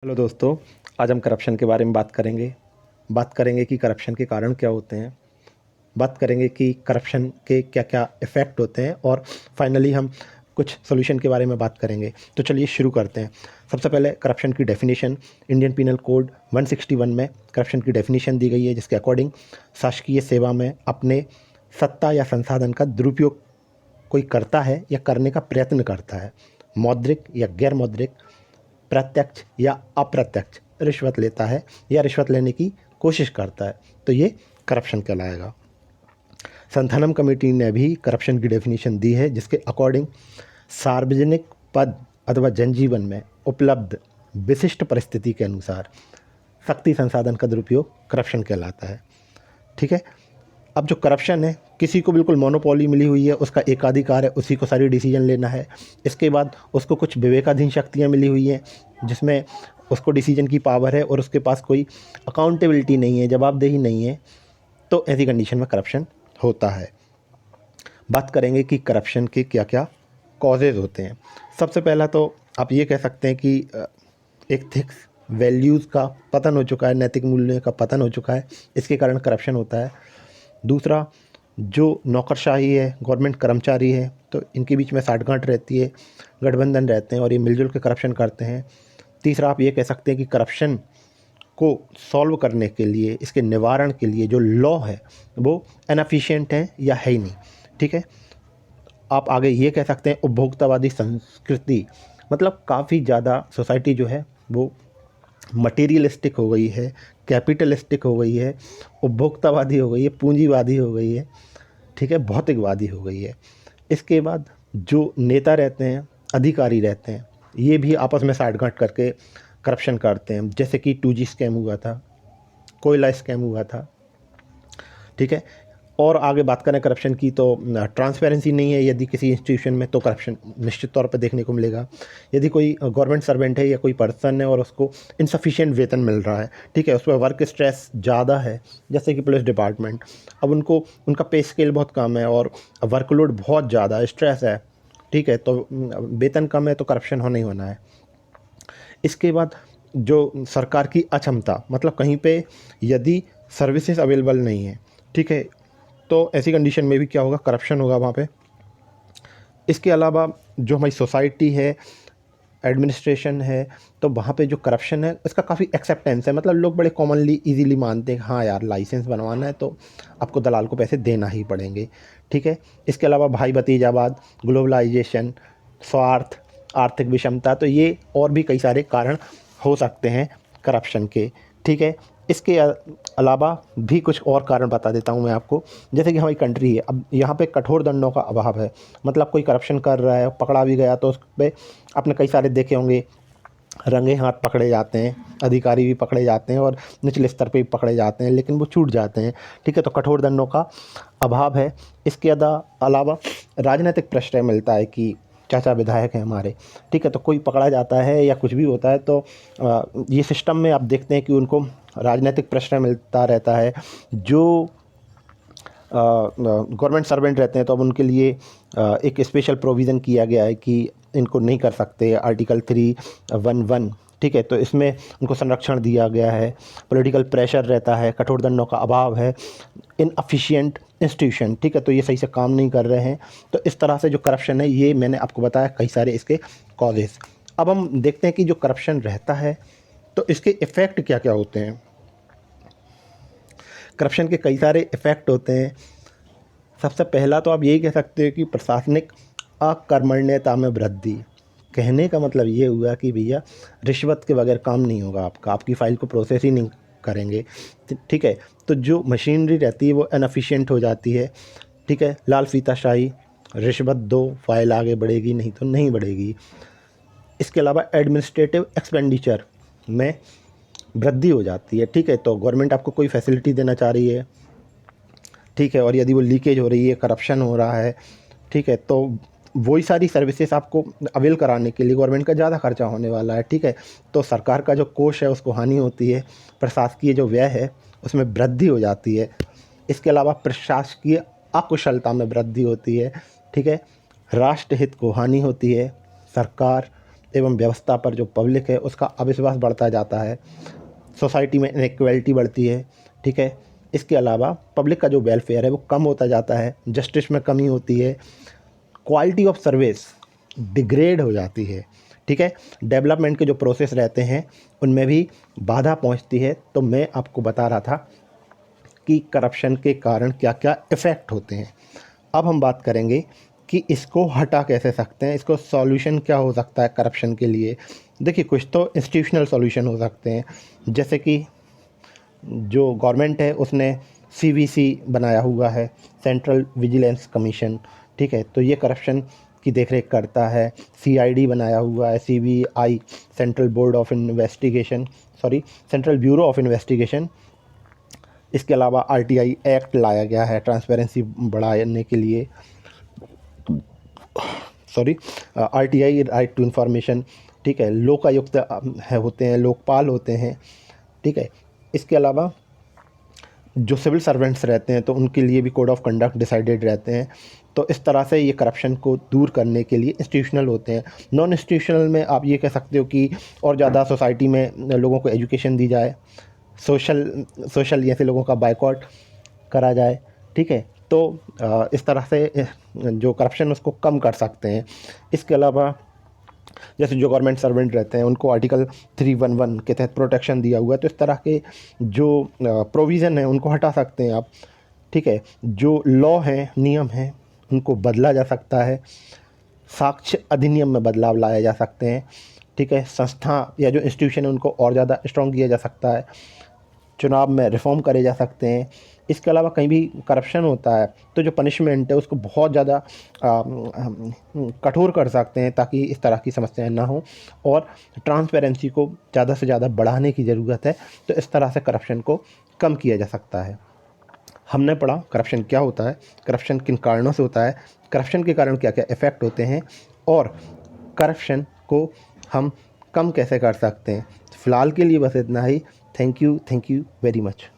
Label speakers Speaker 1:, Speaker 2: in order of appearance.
Speaker 1: Hello दोस्तों, आज हम करप्शन के बारे में बात करेंगे कि करप्शन के कारण क्या होते हैं। बात करेंगे कि करप्शन के क्या क्या इफ़ेक्ट होते हैं और फाइनली हम कुछ सॉल्यूशन के बारे में बात करेंगे। तो चलिए शुरू करते हैं। सबसे पहले करप्शन की डेफिनेशन, इंडियन पीनल कोड 161 में करप्शन की डेफिनेशन दी गई है, जिसके अकॉर्डिंग शासकीय सेवा में अपने सत्ता या संसाधन का दुरुपयोग कोई करता है या करने का प्रयत्न करता है, मौद्रिक या गैर मौद्रिक, प्रत्यक्ष या अप्रत्यक्ष रिश्वत लेता है या रिश्वत लेने की कोशिश करता है, तो ये करप्शन कहलाएगा। संथानम कमेटी ने भी करप्शन की डेफिनेशन दी है, जिसके अकॉर्डिंग सार्वजनिक पद अथवा जनजीवन में उपलब्ध विशिष्ट परिस्थिति के अनुसार शक्ति संसाधन का दुरुपयोग करप्शन कहलाता है। ठीक है। अब जो करप्शन है, किसी को बिल्कुल मोनोपोली मिली हुई है, उसका एकाधिकार है, उसी को सारी डिसीजन लेना है। इसके बाद उसको कुछ विवेकाधीन शक्तियाँ मिली हुई हैं, जिसमें उसको डिसीजन की पावर है और उसके पास कोई अकाउंटेबिलिटी नहीं है, जवाबदेही नहीं है, तो ऐसी कंडीशन में करप्शन होता है। बात करेंगे कि करप्शन के क्या क्या कॉजेज़ होते हैं। सबसे पहला तो आप ये कह सकते हैं कि एथिक्स वैल्यूज़ का पतन हो चुका है, नैतिक मूल्यों का पतन हो चुका है, इसके कारण करप्शन होता है। दूसरा, जो नौकरशाही है, गवर्नमेंट कर्मचारी है, तो इनके बीच में साठगांठ रहती है, गठबंधन रहते हैं और ये मिलजुल के करप्शन करते हैं। तीसरा, आप ये कह सकते हैं कि करप्शन को सॉल्व करने के लिए, इसके निवारण के लिए जो लॉ है वो इनएफिशिएंट है या है ही नहीं। ठीक है। आप आगे ये कह सकते हैं उपभोक्तावादी संस्कृति, मतलब काफ़ी ज़्यादा सोसाइटी जो है वो मटेरियलिस्टिक हो गई है, कैपिटलिस्टिक हो गई है, उपभोक्तावादी हो गई है, पूंजीवादी हो गई है। ठीक है, भौतिकवादी हो गई है। इसके बाद जो नेता रहते हैं, अधिकारी रहते हैं, ये भी आपस में साठगांठ करके करप्शन करते हैं, जैसे कि 2G स्कैम हुआ था, कोयला स्कैम हुआ था। ठीक है। और आगे बात करें करप्शन की, तो ट्रांसपेरेंसी नहीं है यदि किसी इंस्टीट्यूशन में, तो करप्शन निश्चित तौर पे देखने को मिलेगा। यदि कोई गवर्नमेंट सर्वेंट है या कोई पर्सन है और उसको इनसफिशिएंट वेतन मिल रहा है, ठीक है, उस पर वर्क स्ट्रेस ज़्यादा है, जैसे कि पुलिस डिपार्टमेंट, अब उनको उनका पे स्केल बहुत कम है और वर्कलोड बहुत ज़्यादा स्ट्रेस है, ठीक है, तो वेतन कम है तो करप्शन होना ही होना है। इसके बाद जो सरकार की अक्षमता, मतलब कहीं पे यदि सर्विसेज अवेलेबल नहीं है, ठीक है, तो ऐसी कंडीशन में भी क्या होगा, करप्शन होगा वहाँ पे। इसके अलावा जो हमारी सोसाइटी है, एडमिनिस्ट्रेशन है, तो वहाँ पे जो करप्शन है इसका काफ़ी एक्सेप्टेंस है, मतलब लोग बड़े कॉमनली इजीली मानते हैं, हाँ यार लाइसेंस बनवाना है तो आपको दलाल को पैसे देना ही पड़ेंगे। ठीक है। इसके अलावा भाई भतीजावाद, ग्लोबलाइजेशन, स्वार्थ, आर्थिक विषमता, तो ये और भी कई सारे कारण हो सकते हैं करप्शन के। ठीक है। इसके अलावा भी कुछ और कारण बता देता हूँ मैं आपको। जैसे कि हमारी कंट्री है, अब यहाँ पे कठोर दंडों का अभाव है, मतलब कोई करप्शन कर रहा है, पकड़ा भी गया तो उस पर आपने कई सारे देखे होंगे, रंगे हाथ पकड़े जाते हैं, अधिकारी भी पकड़े जाते हैं और निचले स्तर पे भी पकड़े जाते हैं, लेकिन वो छूट जाते हैं। ठीक है, तो कठोर दंडों का अभाव है। इसके अलावा राजनीतिक प्रश्रय मिलता है कि चाचा विधायक हैं हमारे, ठीक है, तो कोई पकड़ा जाता है या कुछ भी होता है तो ये सिस्टम में आप देखते हैं कि उनको राजनीतिक प्रश्रय मिलता रहता है। जो गवर्नमेंट सर्वेंट रहते हैं तो अब उनके लिए एक स्पेशल प्रोविज़न किया गया है कि इनको नहीं कर सकते, आर्टिकल 311, ठीक है, तो इसमें उनको संरक्षण दिया गया है। पॉलिटिकल प्रेशर रहता है, कठोर दंडों का अभाव है, इनएफिशिएंट इंस्टीट्यूशन, ठीक है, तो ये सही से काम नहीं कर रहे हैं। तो इस तरह से जो करप्शन है, ये मैंने आपको बताया कई सारे इसके कॉजेज़। अब हम देखते हैं कि जो करप्शन रहता है तो इसके इफ़ेक्ट क्या क्या होते हैं। करप्शन के कई सारे इफ़ेक्ट होते हैं। सबसे पहला तो आप यही कह सकते हो कि प्रशासनिक अकर्मण्यता में वृद्धि। कहने का मतलब ये हुआ कि भैया रिश्वत के बगैर काम नहीं होगा आपका, आपकी फ़ाइल को प्रोसेस ही नहीं करेंगे। ठीक है, तो जो मशीनरी रहती है वो इनएफिशिएंट हो जाती है। ठीक है, लाल फीताशाही, रिश्वत दो फ़ाइल आगे बढ़ेगी, नहीं तो नहीं बढ़ेगी। इसके अलावा एडमिनिस्ट्रेटिव एक्सपेंडिचर में वृद्धि हो जाती है। ठीक है, तो गवर्नमेंट आपको कोई फैसिलिटी देना चाह रही है, ठीक है, और यदि वो लीकेज हो रही है, करप्शन हो रहा है, ठीक है, तो वही सारी सर्विसेज आपको अवेल कराने के लिए गवर्नमेंट का ज़्यादा खर्चा होने वाला है। ठीक है, तो सरकार का जो कोष है उसको हानि होती है, प्रशासकीय जो व्यय है उसमें वृद्धि हो जाती है। इसके अलावा प्रशासकीय अकुशलता में वृद्धि होती है। ठीक है, राष्ट्रहित को हानि होती है। सरकार एवं व्यवस्था पर जो पब्लिक है उसका अविश्वास बढ़ता जाता है, सोसाइटी में इनइक्वालिटी बढ़ती है, ठीक है। इसके अलावा पब्लिक का जो वेलफेयर है वो कम होता जाता है, जस्टिस में कमी होती है, क्वालिटी ऑफ सर्विस डिग्रेड हो जाती है, ठीक है। डेवलपमेंट के जो प्रोसेस रहते हैं उनमें भी बाधा पहुंचती है। तो मैं आपको बता रहा था कि करप्शन के कारण क्या क्या इफ़ेक्ट होते हैं। अब हम बात करेंगे कि इसको हटा कैसे सकते हैं, इसको सॉल्यूशन क्या हो सकता है करप्शन के लिए। देखिए, कुछ तो इंस्टीट्यूशनल सॉल्यूशन हो सकते हैं, जैसे कि जो गवर्नमेंट है उसने सीवीसी बनाया हुआ है, सेंट्रल विजिलेंस कमीशन, ठीक है। तो ये करप्शन की देखरेख करता है। सीआईडी बनाया हुआ है, CBI, central board of investigation, sorry central bureau of investigation. इसके अलावा आरटीआई एक्ट लाया गया है ट्रांसपेरेंसी बढ़ाने के लिए, sorry RTI right to information, ठीक है। लोकायुक्त है होते हैं, लोकपाल होते हैं, ठीक है। इसके अलावा जो सिविल सर्वेंट्स रहते हैं तो उनके लिए भी कोड ऑफ कंडक्ट डिसाइडेड रहते हैं। तो इस तरह से ये करप्शन को दूर करने के लिए इंस्टीट्यूशनल होते हैं। नॉन इंस्टीट्यूशनल में आप ये कह सकते हो कि और ज़्यादा सोसाइटी में लोगों को एजुकेशन दी जाए, सोशल जैसे लोगों का बायकॉट करा जाए, ठीक है। तो इस तरह से जो करप्शन उसको कम कर सकते हैं। इसके अलावा जैसे जो गवर्नमेंट सर्वेंट रहते हैं उनको आर्टिकल 311 के तहत प्रोटेक्शन दिया हुआ है, तो इस तरह के जो प्रोविज़न है उनको हटा सकते हैं आप, ठीक है। जो लॉ हैं, नियम हैं, उनको बदला जा सकता है, साक्ष्य अधिनियम में बदलाव लाए जा सकते हैं, ठीक है। संस्था या जो इंस्टीट्यूशन है उनको और ज़्यादा स्ट्रॉन्ग किया जा सकता है, चुनाव में रिफॉर्म करे जा सकते हैं। इसके अलावा कहीं भी करप्शन होता है तो जो पनिशमेंट है उसको बहुत ज़्यादा कठोर कर सकते हैं ताकि इस तरह की समस्याएं ना हो, और ट्रांसपेरेंसी को ज़्यादा से ज़्यादा बढ़ाने की ज़रूरत है। तो इस तरह से करप्शन को कम किया जा सकता है। हमने पढ़ा करप्शन क्या होता है, करप्शन किन कारणों से होता है, करप्शन के कारण क्या क्या इफ़ेक्ट होते हैं, और करप्शन को हम कम कैसे कर सकते हैं। फ़िलहाल के लिए बस इतना ही। Thank you very much.